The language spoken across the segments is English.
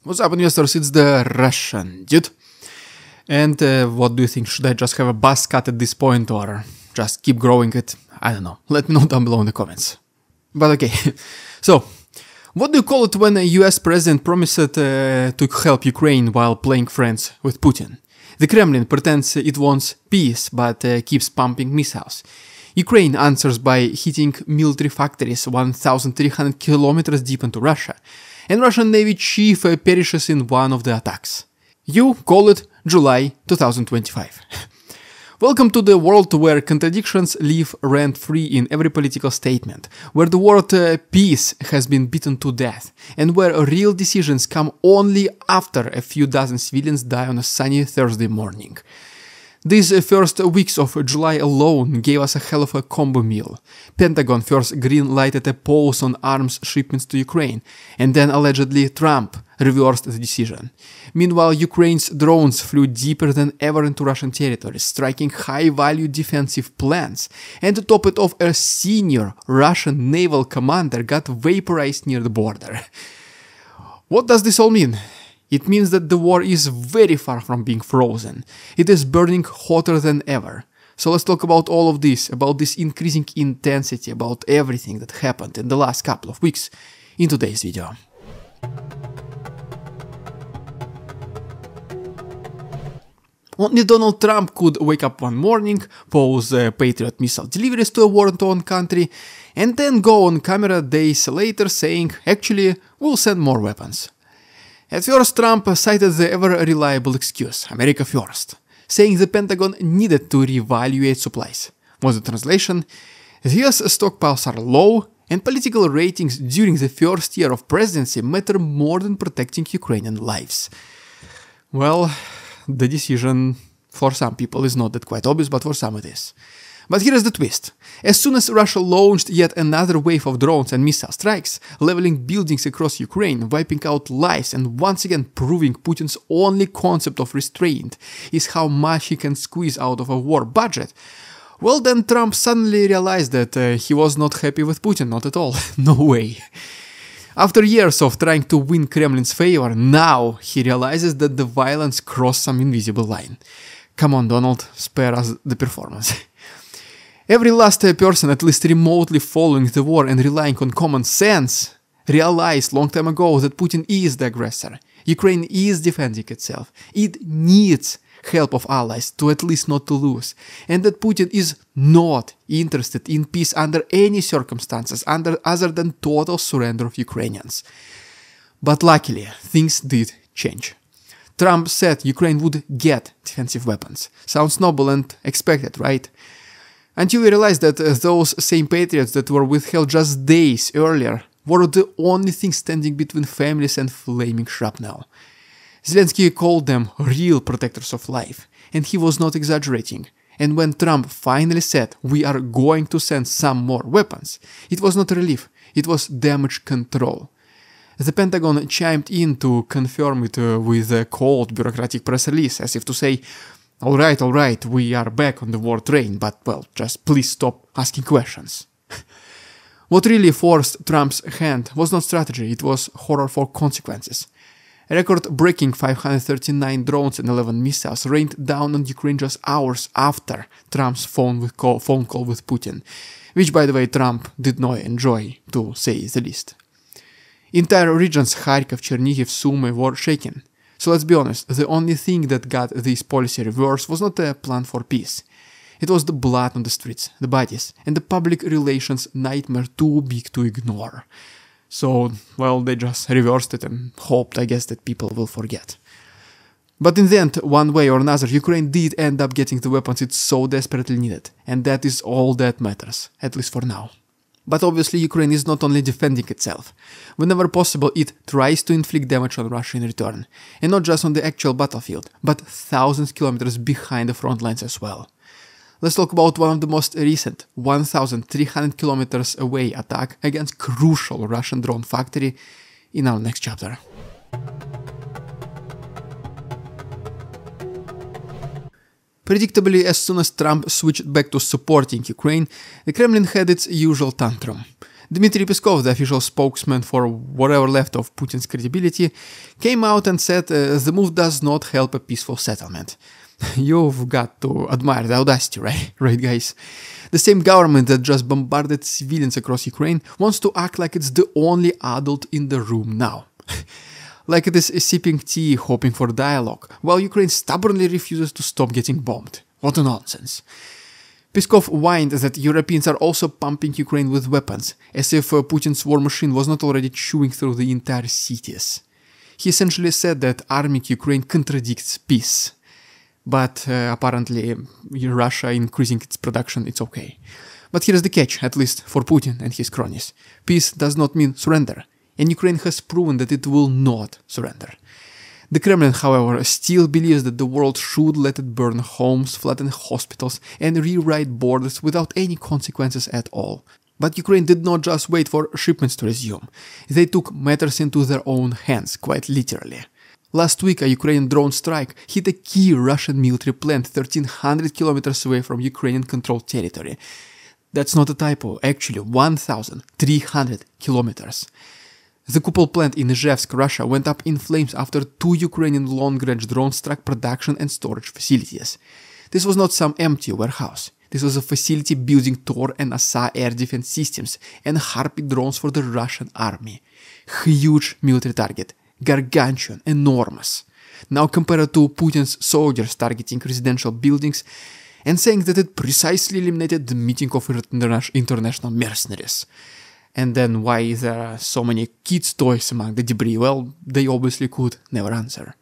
What's up, investors? It's the Russian dude. And what do you think? Should I just have a buzz cut at this point or just keep growing it? I don't know. Let me know down below in the comments. But okay, so what do you call it when a US president promised to help Ukraine while playing friends with Putin? The Kremlin pretends it wants peace but keeps pumping missiles. Ukraine answers by hitting military factories 1,300 kilometers deep into Russia, and Russian Navy chief perishes in one of the attacks. You call it July 2025. Welcome to the world where contradictions live rent-free in every political statement, where the word peace has been beaten to death, and where real decisions come only after a few dozen civilians die on a sunny Thursday morning. These first weeks of July alone gave us a hell of a combo meal. Pentagon first green-lighted a pause on arms shipments to Ukraine, and then allegedly Trump reversed the decision. Meanwhile, Ukraine's drones flew deeper than ever into Russian territory, striking high-value defensive plans, and to top it off, a senior Russian naval commander got vaporized near the border. What does this all mean? It means that the war is very far from being frozen. It is burning hotter than ever. So let's talk about all of this, about this increasing intensity, about everything that happened in the last couple of weeks in today's video. Only Donald Trump could wake up one morning, pause Patriot missile deliveries to a war-torn country, and then go on camera days later saying, actually, we'll send more weapons. At first, Trump cited the ever-reliable excuse, America first, saying the Pentagon needed to reevaluate supplies. Was the translation? The US stockpiles are low, and political ratings during the first year of presidency matter more than protecting Ukrainian lives. Well, the decision for some people is not that quite obvious, but for some it is. But here is the twist. As soon as Russia launched yet another wave of drones and missile strikes, leveling buildings across Ukraine, wiping out lives, and once again proving Putin's only concept of restraint is how much he can squeeze out of a war budget, well, then Trump suddenly realized that he was not happy with Putin, not at all. No way. After years of trying to win Kremlin's favor, now he realizes that the violence crossed some invisible line. Come on, Donald, spare us the performance. Every last person at least remotely following the war and relying on common sense realized long time ago that Putin is the aggressor. Ukraine is defending itself. It needs help of allies to at least not to lose. And that Putin is not interested in peace under any circumstances other than total surrender of Ukrainians. But luckily, things did change. Trump said Ukraine would get defensive weapons. Sounds noble and expected, right? Until we realized that those same patriots that were withheld just days earlier were the only thing standing between families and flaming shrapnel. Zelensky called them real protectors of life, and he was not exaggerating. And when Trump finally said, we are going to send some more weapons, it was not relief, it was damage control. The Pentagon chimed in to confirm it with a cold bureaucratic press release, as if to say, all right, we are back on the war train, but, well, just please stop asking questions. What really forced Trump's hand was not strategy, it was horror for consequences. A record-breaking 539 drones and 11 missiles rained down on Ukraine just hours after Trump's phone call with Putin, which, by the way, Trump did not enjoy, to say the least. Entire regions, Kharkiv, Chernihiv, Sumy, were shaken. So let's be honest, the only thing that got this policy reversed was not a plan for peace. It was the blood on the streets, the bodies, and the public relations nightmare too big to ignore. So, well, they just reversed it and hoped, I guess, that people will forget. But in the end, one way or another, Ukraine did end up getting the weapons it so desperately needed, and that is all that matters, at least for now. But obviously Ukraine is not only defending itself. Whenever possible, it tries to inflict damage on Russia in return. And not just on the actual battlefield, but thousands of kilometers behind the front lines as well. Let's talk about one of the most recent, 1,300 kilometers away attack against crucial Russian drone factory in our next chapter. Predictably, as soon as Trump switched back to supporting Ukraine, the Kremlin had its usual tantrum. Dmitry Peskov, the official spokesman for whatever left of Putin's credibility, came out and said the move does not help a peaceful settlement. You've got to admire the audacity, right? Right, guys? The same government that just bombarded civilians across Ukraine wants to act like it's the only adult in the room now. Like it is sipping tea, hoping for dialogue, while Ukraine stubbornly refuses to stop getting bombed. What a nonsense. Peskov whined that Europeans are also pumping Ukraine with weapons, as if Putin's war machine was not already chewing through the entire cities. He essentially said that arming Ukraine contradicts peace. But apparently Russia increasing its production, it's okay. But here's the catch, at least for Putin and his cronies. Peace does not mean surrender, and Ukraine has proven that it will not surrender. The Kremlin, however, still believes that the world should let it burn homes, flatten hospitals, and rewrite borders without any consequences at all. But Ukraine did not just wait for shipments to resume. They took matters into their own hands, quite literally. Last week, a Ukrainian drone strike hit a key Russian military plant 1,300 kilometers away from Ukrainian-controlled territory. That's not a typo, actually 1,300 kilometers. The Kupol plant in Izhevsk, Russia, went up in flames after 2 Ukrainian long-range drones struck production and storage facilities. This was not some empty warehouse. This was a facility building Tor and Asa air defense systems and Harpy drones for the Russian army. Huge military target. Gargantuan, enormous. Now compare it to Putin's soldiers targeting residential buildings and saying that it precisely eliminated the meeting of international mercenaries. And then why there are so many kids' toys among the debris? Well, they obviously could never answer.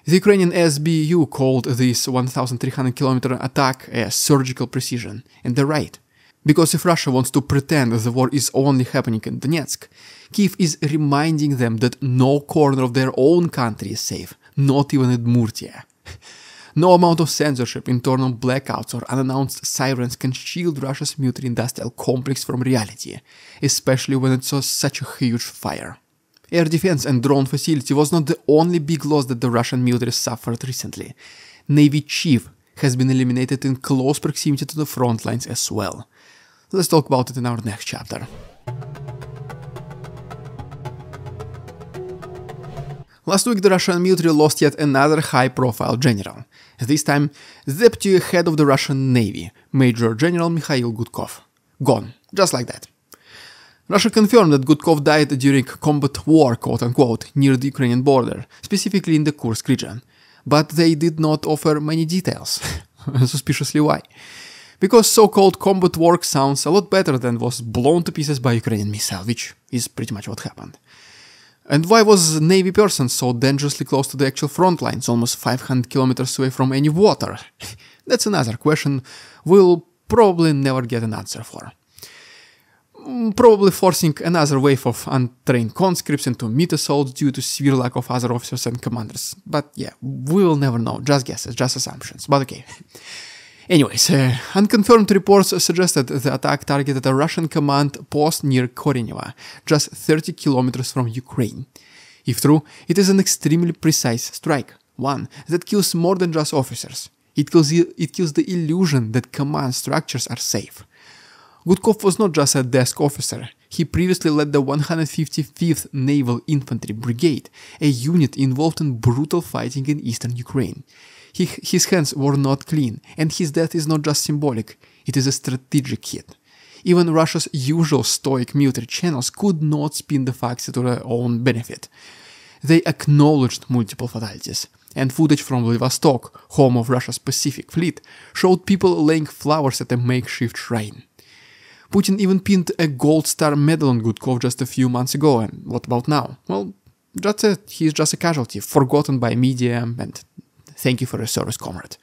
The Ukrainian SBU called this 1,300-kilometer attack a surgical precision, and they're right. Because if Russia wants to pretend the war is only happening in Donetsk, Kyiv is reminding them that no corner of their own country is safe, not even Udmurtia. No amount of censorship, internal blackouts, or unannounced sirens can shield Russia's military-industrial complex from reality, especially when it saw such a huge fire. Air defense and drone facility was not the only big loss that the Russian military suffered recently. Navy chief has been eliminated in close proximity to the front lines as well. Let's talk about it in our next chapter. Last week, the Russian military lost yet another high-profile general. This time, the deputy head of the Russian Navy, Major General Mikhail Gudkov. Gone, just like that. Russia confirmed that Gudkov died during combat war, quote-unquote, near the Ukrainian border, specifically in the Kursk region. But they did not offer many details. Suspiciously why? Because so-called combat work sounds a lot better than was blown to pieces by Ukrainian missile, which is pretty much what happened. And why was Navy person so dangerously close to the actual front lines, almost 500 kilometers away from any water? That's another question we'll probably never get an answer for. Probably forcing another wave of untrained conscripts into meat assaults due to severe lack of other officers and commanders. But yeah, we will never know, just guesses, just assumptions, but okay. Anyways, unconfirmed reports suggested the attack targeted a Russian command post near Koreneva, just 30 kilometers from Ukraine. If true, it is an extremely precise strike, one that kills more than just officers. It kills the illusion that command structures are safe. Gudkov was not just a desk officer, he previously led the 155th Naval Infantry Brigade, a unit involved in brutal fighting in eastern Ukraine. His hands were not clean, and his death is not just symbolic, it is a strategic hit. Even Russia's usual stoic military channels could not spin the facts to their own benefit. They acknowledged multiple fatalities, and footage from Vladivostok, home of Russia's Pacific Fleet, showed people laying flowers at a makeshift shrine. Putin even pinned a gold star medal on Gudkov just a few months ago, and what about now? Well, he's just a casualty, forgotten by media, and thank you for your service, comrade.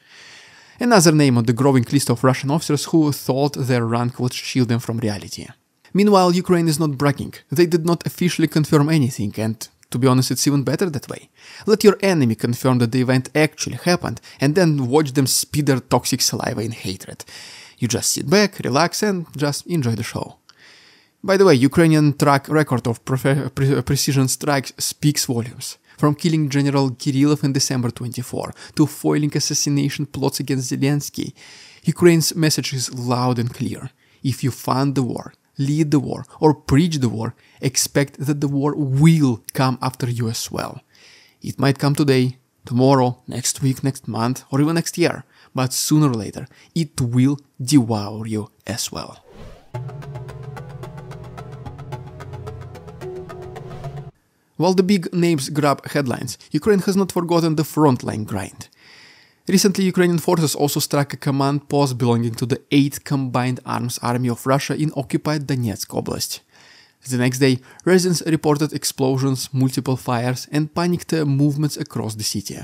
Another name on the growing list of Russian officers who thought their rank would shield them from reality. Meanwhile, Ukraine is not bragging. They did not officially confirm anything, and to be honest, it's even better that way. Let your enemy confirm that the event actually happened, and then watch them spit their toxic saliva in hatred. You just sit back, relax, and just enjoy the show. By the way, Ukrainian track record of precision strikes speaks volumes. From killing General Kirillov in December 24 to foiling assassination plots against Zelensky, Ukraine's message is loud and clear. If you fund the war, lead the war or preach the war, expect that the war will come after you as well. It might come today, tomorrow, next week, next month, or even next year, but sooner or later it will devour you as well. While the big names grab headlines, Ukraine has not forgotten the frontline grind. Recently, Ukrainian forces also struck a command post belonging to the 8th Combined Arms Army of Russia in occupied Donetsk Oblast. The next day, residents reported explosions, multiple fires, and panicked movements across the city.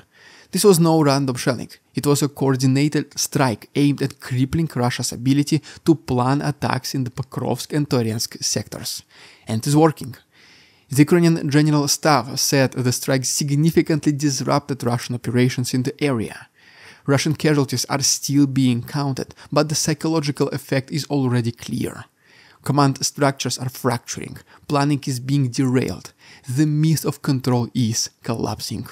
This was no random shelling. It was a coordinated strike aimed at crippling Russia's ability to plan attacks in the Pokrovsk and Torrensk sectors. And it is working. The Ukrainian General Staff said the strike significantly disrupted Russian operations in the area. Russian casualties are still being counted, but the psychological effect is already clear. Command structures are fracturing, planning is being derailed, the myth of control is collapsing.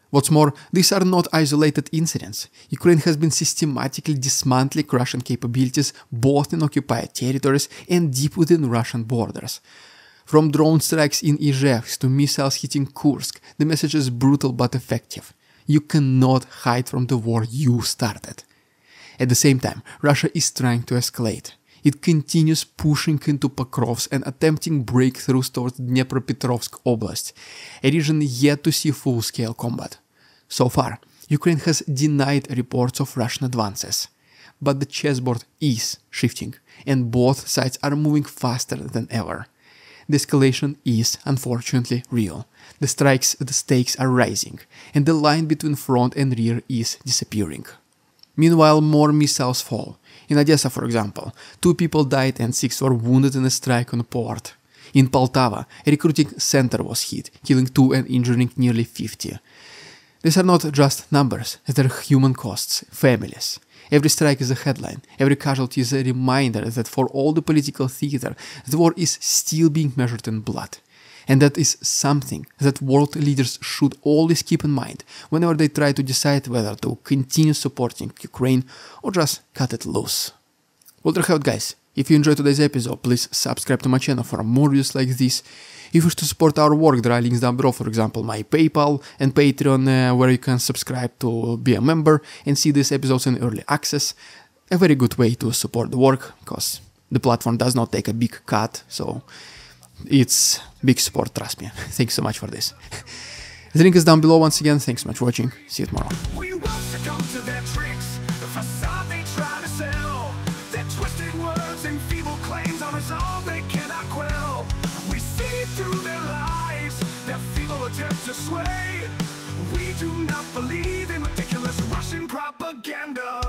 What's more, these are not isolated incidents. Ukraine has been systematically dismantling Russian capabilities both in occupied territories and deep within Russian borders. From drone strikes in Izhevsk to missiles hitting Kursk, the message is brutal but effective. You cannot hide from the war you started. At the same time, Russia is trying to escalate. It continues pushing into Pokrovsk and attempting breakthroughs towards Dnepropetrovsk Oblast, a region yet to see full-scale combat. So far, Ukraine has denied reports of Russian advances. But the chessboard is shifting, and both sides are moving faster than ever. The escalation is unfortunately real. The stakes are rising, and the line between front and rear is disappearing. Meanwhile, more missiles fall. In Odessa, for example, 2 people died and 6 were wounded in a strike on a port. In Poltava, a recruiting center was hit, killing 2 and injuring nearly 50. These are not just numbers, they're human costs, families. Every strike is a headline, every casualty is a reminder that for all the political theater, the war is still being measured in blood. And that is something that world leaders should always keep in mind whenever they try to decide whether to continue supporting Ukraine or just cut it loose. Well, there you have it, guys. If you enjoyed today's episode, please subscribe to my channel for more videos like this. If you wish to support our work, there are links down below, for example, my PayPal and Patreon, where you can subscribe to be a member and see these episodes in early access. A very good way to support the work, because the platform does not take a big cut, so it's big support, trust me. Thanks so much for this. The link is down below once again. Thanks so much for watching. See you tomorrow. We won't succumb to their tricks, the facade they try to sell. Their twisted words and feeble claims are resolve they cannot quell. We see through their lies, their feeble attempts to sway. We do not believe in ridiculous Russian propaganda.